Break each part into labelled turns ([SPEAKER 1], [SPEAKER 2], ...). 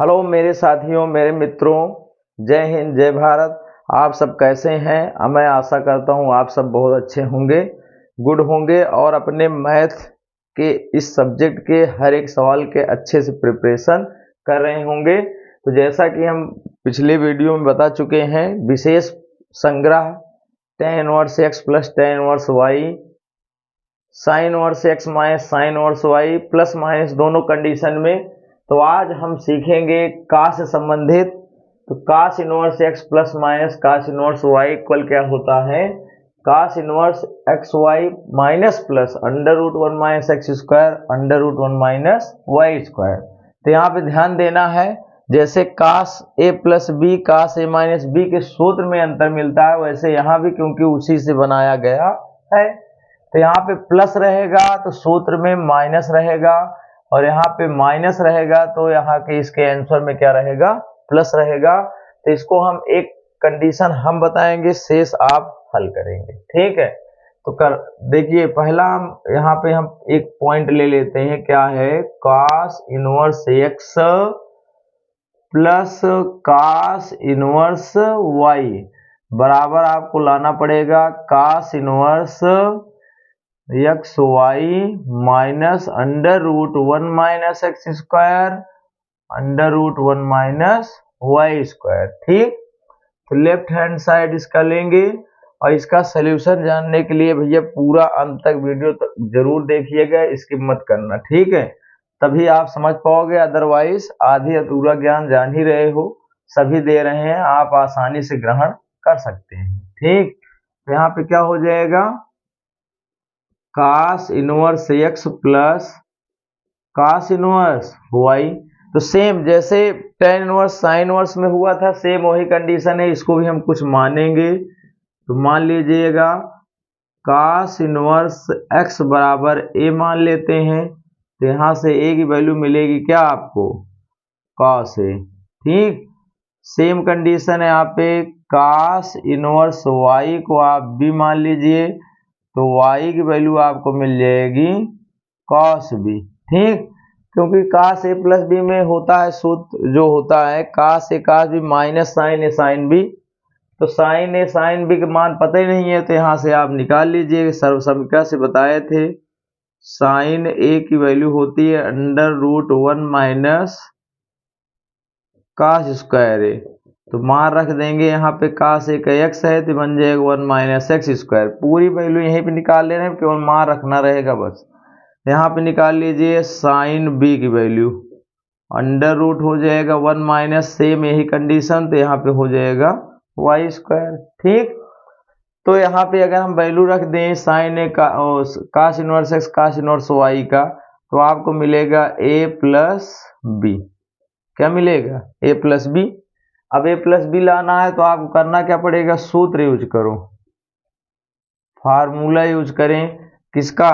[SPEAKER 1] Hello मेरे साथियों, मेरे मित्रों, जय हिंद, जय भारत। आप सब कैसे हैं? मैं आशा करता हूं आप सब बहुत अच्छे होंगे, गुड होंगे और अपने मैथ के इस सब्जेक्ट के हर एक सवाल के अच्छे से प्रिपरेशन कर रहे होंगे। तो जैसा कि हम पिछले वीडियो में बता चुके हैं, विशेष संग्रह tan inverse x plus tan inverse y, sine inverse x minus sine inverse y plus minus दोनों कंडीशन में। तो आज हम सीखेंगे का से संबंधित। तो cos inverse x plus minus cos inverse y equal क्या होता है? Cos inverse x Y minus plus under root one minus x square under root one minus Y square. तो यहाँ पे ध्यान देना है, जैसे cos A plus B cos A minus B के सूत्र में अंतर मिलता है, वैसे यहाँ भी क्योंकि उसी से बनाया गया है तो यहाँ पे प्लस रहेगा तो सूत्र में माइनस रहेगा, और यहाँ पे माइनस रहेगा तो यहाँ के इसके आंसर में क्या रहेगा? प्लस रहेगा। तो इसको हम एक कंडीशन हम बताएंगे, शेष आप हल करेंगे, ठीक है? तो कर देखिए, पहला हम यहाँ पे हम एक पॉइंट ले लेते हैं, क्या है? Cos inverse x plus cos inverse y बराबर आपको लाना पड़ेगा cos inverse x Y minus under root one minus x square under root one minus Y square, ठीक? तो लेफ्ट हैंड साइड इसका लेंगे, और इसका सलूशन जानने के लिए भैया पूरा अंत तक वीडियो तक जरूर देखिएगा, स्किप मत करना, ठीक है? तभी आप समझ पाओगे, अदरवाइज आधी अधूरा ज्ञान जान ही रहे हो, सभी दे रहे हैं, आप आसानी से ग्रहण कर सकते हैं, ठीक? तो यहाँ पे क्या हो जाएगा? Cos inverse x plus cos inverse y. तो सेम जैसे tan इनवर्स साइन इनवर्स में हुआ था, सेम वही कंडीशन है, इसको भी हम कुछ मानेंगे। तो मान लीजिएगा कास इनवर्स x बराबर a मान लेते हैं, तो यहाँ से a की वैल्यू मिलेगी क्या आपको? cos a, ठीक? सेम कंडीशन है यहाँ पे, कास इनवर्स y को आप b मान लीजिए, तो y की वैल्यू आपको मिल जाएगी cos b, ठीक? क्योंकि कास ए प्लस बी में होता है सूत्र जो होता है कास ए कास बी माइनस साइन ए साइन बी। तो साइन ए साइन बी के मान पता ही नहीं है, तो यहाँ से आप निकाल लीजिए, सर्व समीकरण से बताए थे। साइन ए की वैल्यू होती है under root one minus cos square A, तो मान रख देंगे यहाँ पे कास ए का एक्स है तो बन जाएगा वन माइनस एक्स स्क्वायर। पूरी वैल्यू यहीं पे निकाल लेना है, केवल मान रखना रहेगा बस। यहाँ पे निकाल लीजिए साइन बी की वैल्यू, अंडर रूट हो जाएगा वन माइनस, सेम यही कंडीशन, तो यहाँ पे हो जाएगा वाई स्क्वायर, ठीक? तो यहाँ पे अगर हम वैल्यू रख दें साइन ए का कास इनवर्स एक्स कास इनवर्स वाई का, तो आपको मिलेगा ए प्लस बी। क्या मिलेगा? ए प्लस बी। अब ए प्लस बी लाना है तो आपको करना क्या पड़ेगा? सूत्र यूज करो, फार्मूला यूज करें, किसका?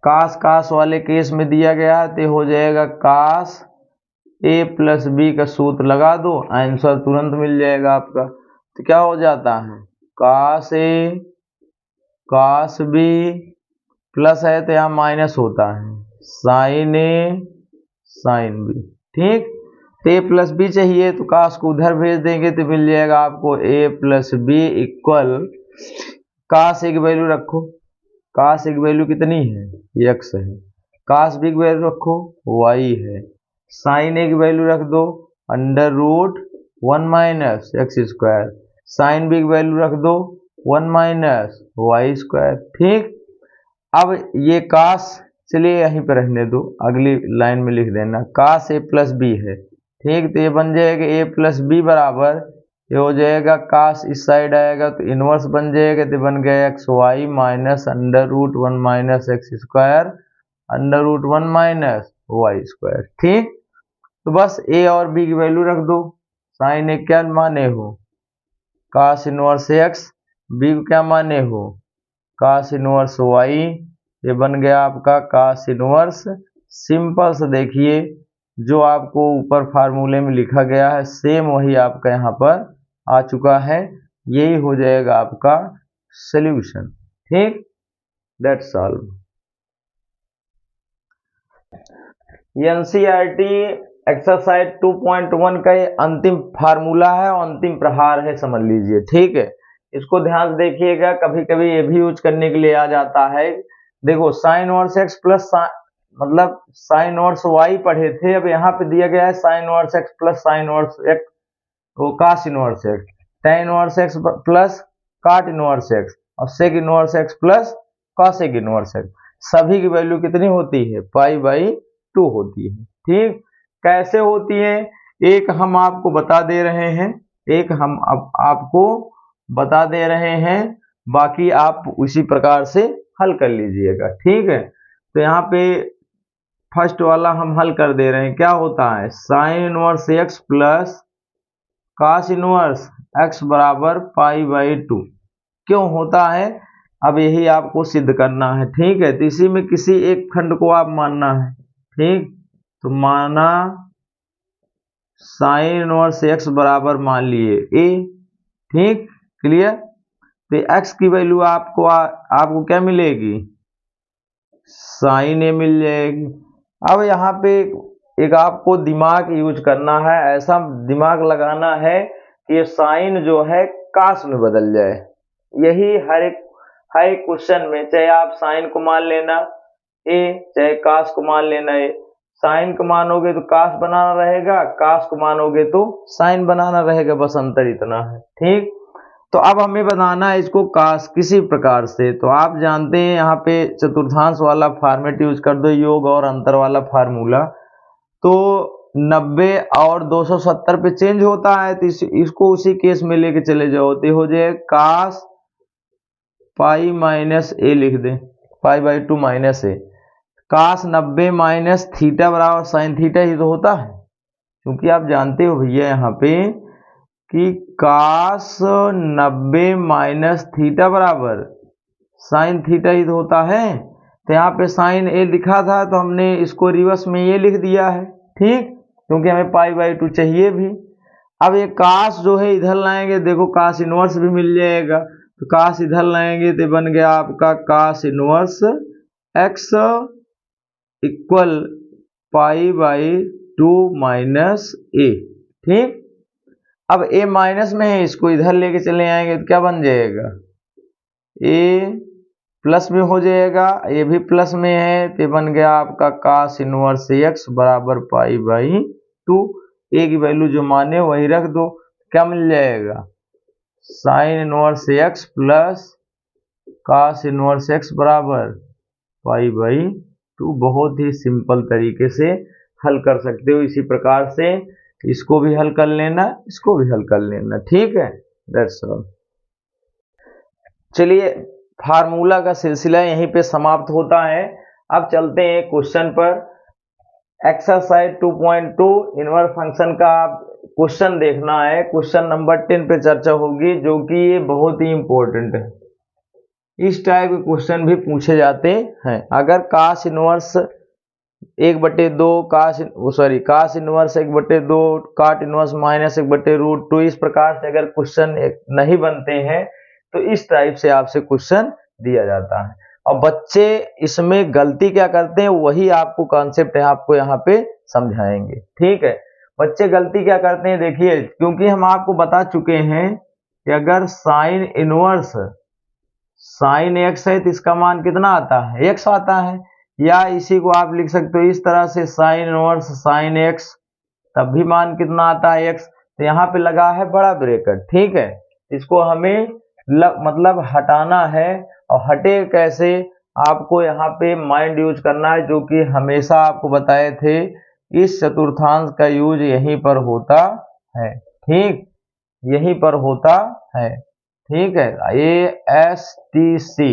[SPEAKER 1] कास कास वाले केस में दिया गया है, तो हो जाएगा कास ए प्लस बी का सूत्र लगा दो, आंसर तुरंत मिल जाएगा आपका। तो क्या हो जाता है? कास ए कास बी प्लस है तो यहाँ माइनस होता है साइन ए साइन बी, ठीक? तो ए प्लस बी चाहिए तो कास को उधर भेज देंगे तो मिल जाएगा आपको ए प्लस बी इक्वल, कास ए की वैल्यू रखो, कास ए की वैल्यू कितनी है? एक्स है। कास बी की वैल्यू रखो, वाई है। साइन ए की वैल्यू रख दो under root one minus x square, sin B की वैल्यू रख दो वन माइनस वाई स्क्वायर, ठीक? अब ये कास चलिए यहीं पर रहने दो, अगली लाइन में लिख देना कास ए प्लस बी है, ठीक? तो ये बन जाएगा ए प्लस बी बराबर, ये हो जाएगा कास इस साइड आएगा तो इनवर्स बन जाएगा, तो बन गया X Y minus under root one minus x square under root one minus Y square, ठीक? तो बस ए और बी की वैल्यू रख दो। साइन ए क्या माने हो? कास इनवर्स एक्स, बी को क्या माने हो? कास इनवर्स वाई, ये बन गया आपका कास इनवर्स। सिंपल से देखिए, जो आपको ऊपर फार्मूले में लिखा गया है सेम वही आपका यहाँ पर आ चुका है, यही हो जाएगा आपका सॉल्यूशन, ठीक? That's all. एनसीईआरटी एक्सरसाइज 2.1 का ये अंतिम फार्मूला है और अंतिम प्रहार है, समझ लीजिए। ठीक है, इसको ध्यान से देखिएगा, कभी कभी ये भी यूज करने के लिए आ जाता है। देखो साइन इनवर्स एक्स प्लस मतलब साइन इनवर्स वाई पढ़े थे, अब यहाँ पे दिया गया है sine inverse x plus sine inverse x, वो cos inverse x, tan inverse x plus cot inverse x और sec inverse x plus cosec inverse x. सभी की वैल्यू कितनी होती है? पाई बाई 2 होती है। ठीक, कैसे होती है एक हम आपको बता दे रहे हैं, एक हम अब आपको बता दे रहे हैं, बाकी आप उसी प्रकार से हल कर लीजिएगा। ठीक है, तो यहाँ पे फर्स्ट वाला हम हल कर दे रहे हैं। क्या होता है? Sine inverse x plus cos inverse X बराबर पाई बाई 2 क्यों होता है? अब यही आपको सिद्ध करना है। ठीक है, तो इसी में किसी एक खंड को आप मानना है। ठीक, तो माना साइन इनवर्स एक्स बराबर मान लिए ए। ठीक, क्लियर? तो एक्स की वैल्यू आपको क्या मिलेगी? साइन ए मिल जाएगी। अब यहाँ पे एक आपको दिमाग यूज करना है, ऐसा दिमाग लगाना है कि ये साइन जो है कास में बदल जाए। यही हर एक क्वेश्चन में, चाहे आप साइन को मान लेना ए, चाहे कास को मान लेना ए। साइन को मानोगे तो कास बनाना रहेगा, कास को मानोगे तो साइन बनाना रहेगा, बस अंतर इतना है। ठीक, तो अब हमें बनाना है इसको कास किसी प्रकार से। तो आप जानते हैं यहाँ पे चतुर्थांश वाला फॉर्मेट यूज कर दो, योग और अंतर वाला फार्मूला। तो 90 और 270 पे चेंज होता है, तो इसको उसी केस में लेके चले जाओ, तो हो जाए कास पाई माइनस ए लिख दें, pi by 2 minus A. Cos 90 minus theta बराबर साइन थीटा ही तो होता है, क्योंकि आप जानते हो भैया यहाँ पे कि कास 90 माइनस थीटा बराबर साइन थीटा ही तो होता है। तो यहाँ पे साइन ए लिखा था, तो हमने इसको रिवर्स में ये लिख दिया है। ठीक, क्योंकि हमें पाई बाई 2 चाहिए भी। अब ये कास जो है इधर लाएंगे, देखो कास इनवर्स भी मिल जाएगा, तो कास इधर लाएंगे तो बन गया आपका cos inverse x equal pi by 2 minus A. ठीक, अब ए माइनस में है, इसको इधर लेके चले आएंगे तो क्या बन जाएगा? ए प्लस में हो जाएगा, ये भी प्लस में है, तो बन गया आपका कास इनवर्स एक्स बराबर पाई बाई 2। ए की वैल्यू जो माने वही रख दो, क्या मिल जाएगा? Sin inverse x plus cos inverse X बराबर पाई बाई 2। बहुत ही सिंपल तरीके से हल कर सकते हो। इसी प्रकार से इसको भी हल कर लेना, इसको भी हल कर लेना। ठीक है, दैट्स ऑल। चलिए, फार्मूला का सिलसिला यहीं पे समाप्त होता है। अब चलते हैं क्वेश्चन पर। एक्सरसाइज 2.2 इनवर्स फंक्शन का क्वेश्चन देखना है। क्वेश्चन नंबर 10 पे चर्चा होगी, जो कि ये बहुत ही इंपॉर्टेंट है। इस टाइप के क्वेश्चन भी पूछे जाते हैं। अगर कास इनवर्स 1/2 कास इनवर्स 1/2 काट इनवर्स माइनस 1/√2, इस प्रकार से अगर क्वेश्चन नहीं बनते हैं तो इस टाइप से आपसे क्वेश्चन दिया जाता है। और बच्चे इसमें गलती क्या करते हैं, वही आपको कॉन्सेप्ट है, आपको यहाँ पे समझाएंगे। ठीक है, बच्चे गलती क्या करते हैं, देखिए, क्योंकि हम आपको बता चुके हैं कि अगर साइन इनवर्स साइन एक्स है तो इसका मान कितना आता है? एक्स आता है। या इसी को आप लिख सकते हो इस तरह से, साइन इनवर्स साइन एक्स, तब भी मान कितना आता है? एक्स। तो यहाँ पे लगा है बड़ा ब्रैकेट। ठीक है, इसको हमें मतलब हटाना है, और हटे कैसे आपको यहाँ पे माइंड यूज करना है, जो कि हमेशा आपको बताए थे इस चतुर्थांश का यूज यहीं पर होता है। ठीक, यहीं पर होता है। ठीक है, ASTC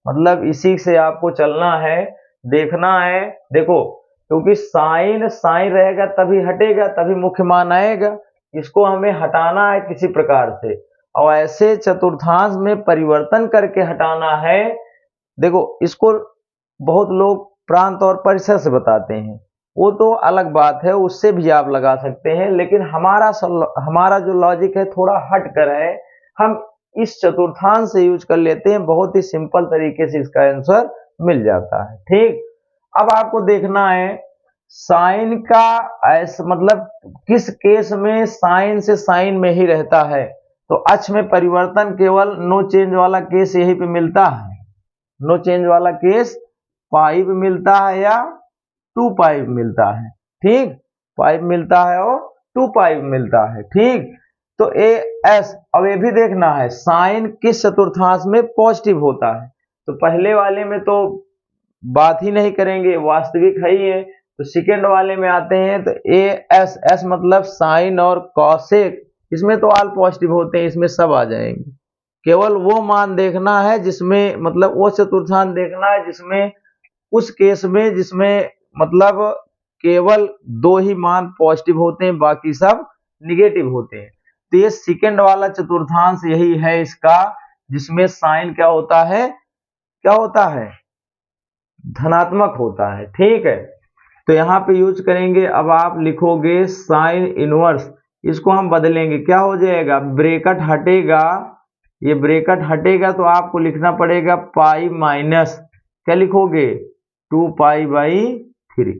[SPEAKER 1] मतलब इसी से आपको चलना है, देखना है। देखो, क्योंकि साइन साइन रहेगा तभी हटेगा, तभी मुख्य मान आएगा। इसको हमें हटाना है किसी प्रकार से, और ऐसे चतुर्थांश में परिवर्तन करके हटाना है। देखो, इसको बहुत लोग प्रांत और परिसर से बताते हैं, वो तो अलग बात है, उससे भी आप लगा सकते हैं, लेकिन हमारा जो लॉजिक है थोड़ा हट कर है। हम इस चतुर्थांश से यूज कर लेते हैं, बहुत ही सिंपल तरीके से इसका आंसर मिल जाता है। ठीक, अब आपको देखना है साइन का ऐसा मतलब किस केस में साइन से साइन में ही रहता है, तो अक्ष में परिवर्तन केवल नो चेंज वाला केस यहीं पे मिलता है। नो चेंज वाला केस पाई पे मिलता है या 2 पाई पे मिलता है। ठीक, पाई पे मिलता है और 2 पाई पे मिलता है। ठीक, तो ए एस, अब ये भी देखना है साइन किस चतुर्थांश में पॉजिटिव होता है। तो पहले वाले में तो बात ही नहीं करेंगे, वास्तविक है ही है। तो सेकेंड वाले में आते हैं, तो ए एस, एस मतलब साइन और कॉसेक, इसमें तो ऑल पॉजिटिव होते हैं, इसमें सब आ जाएंगे। केवल वो मान देखना है जिसमें मतलब वो चतुर्थांश देखना है जिसमें उस केस में जिसमें मतलब केवल 2 ही मान पॉजिटिव होते हैं, बाकी सब निगेटिव होते हैं। तो ये सेकेंड वाला चतुर्थांश यही है इसका, जिसमें साइन क्या होता है, क्या होता है, धनात्मक होता है। ठीक है, तो यहाँ पे यूज करेंगे। अब आप लिखोगे साइन इनवर्स, इसको हम बदलेंगे, क्या हो जाएगा, ब्रैकेट हटेगा, ये ब्रैकेट हटेगा तो आपको लिखना पड़ेगा पाई माइनस, क्या लिखोगे, 2 पाई बाई 3।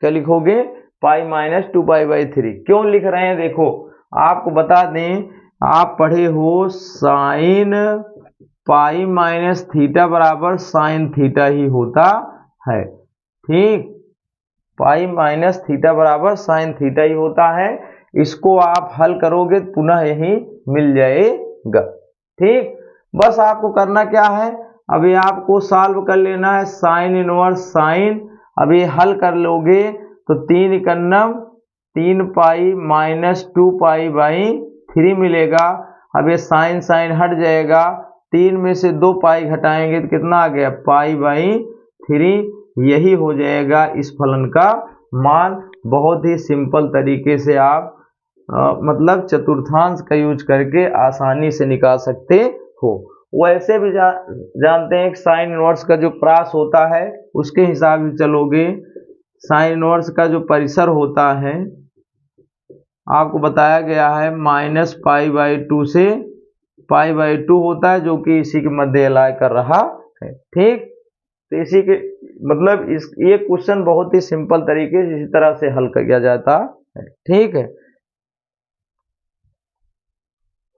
[SPEAKER 1] क्या लिखोगे, पाई माइनस 2 पाई बाई 3। क्यों लिख रहे हैं, देखो आपको बता दें, आप पढ़े हो साइन पाई माइनस थीटा बराबर साइन थीटा ही होता है। ठीक, पाई माइनस थीटा बराबर साइन थीटा ही होता है। इसको आप हल करोगे तो पुनः यही मिल जाएगा। ठीक, बस आपको करना क्या है, अभी आपको सॉल्व कर लेना है साइन इनवर्स साइन। अभी हल कर लोगे तो 3 इकन्नम 3 पाई माइनस 2 पाई बाई 3 मिलेगा। अब ये साइन साइन हट जाएगा, 3 में से 2 पाई घटाएंगे तो कितना आ गया, पाई बाई 3। यही हो जाएगा इस फलन का मान। बहुत ही सिंपल तरीके से आप मतलब चतुर्थांश का यूज करके आसानी से निकाल सकते हो। वैसे भी जानते हैं कि साइन इनवर्स का जो प्रास होता है उसके हिसाब से चलोगे। साइन इनवर्स का जो परिसर होता है आपको बताया गया है माइनस पाई बाई 2 से पाई बाई 2 होता है, जो कि इसी के मध्य अलाय कर रहा है। ठीक, तो इसी के मतलब ये क्वेश्चन बहुत ही सिंपल तरीके से इसी तरह से हल किया जाता है। ठीक है,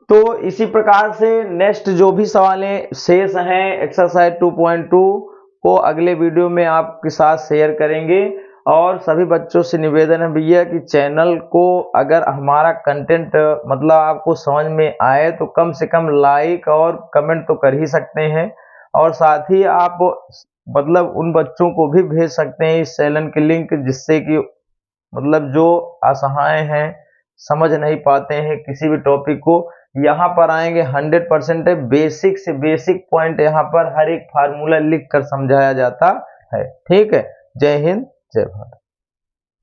[SPEAKER 1] तो इसी प्रकार से नेक्स्ट जो भी सवालें शेष हैं एक्सरसाइज 2.2 को अगले वीडियो में आपके साथ शेयर करेंगे। और सभी बच्चों से निवेदन है भैया कि चैनल को अगर हमारा कंटेंट मतलब आपको समझ में आए तो कम से कम लाइक और कमेंट तो कर ही सकते हैं, और साथ ही आप मतलब उन बच्चों को भी भेज सकते हैं इस चैनल के लिंक, जिससे कि मतलब जो असहाय हैं, समझ नहीं पाते हैं किसी भी टॉपिक को, यहाँ पर आएंगे 100% बेसिक से बेसिक पॉइंट यहाँ पर हर एक फार्मूला लिख कर समझाया जाता है। ठीक है, जय हिंद जय भारत।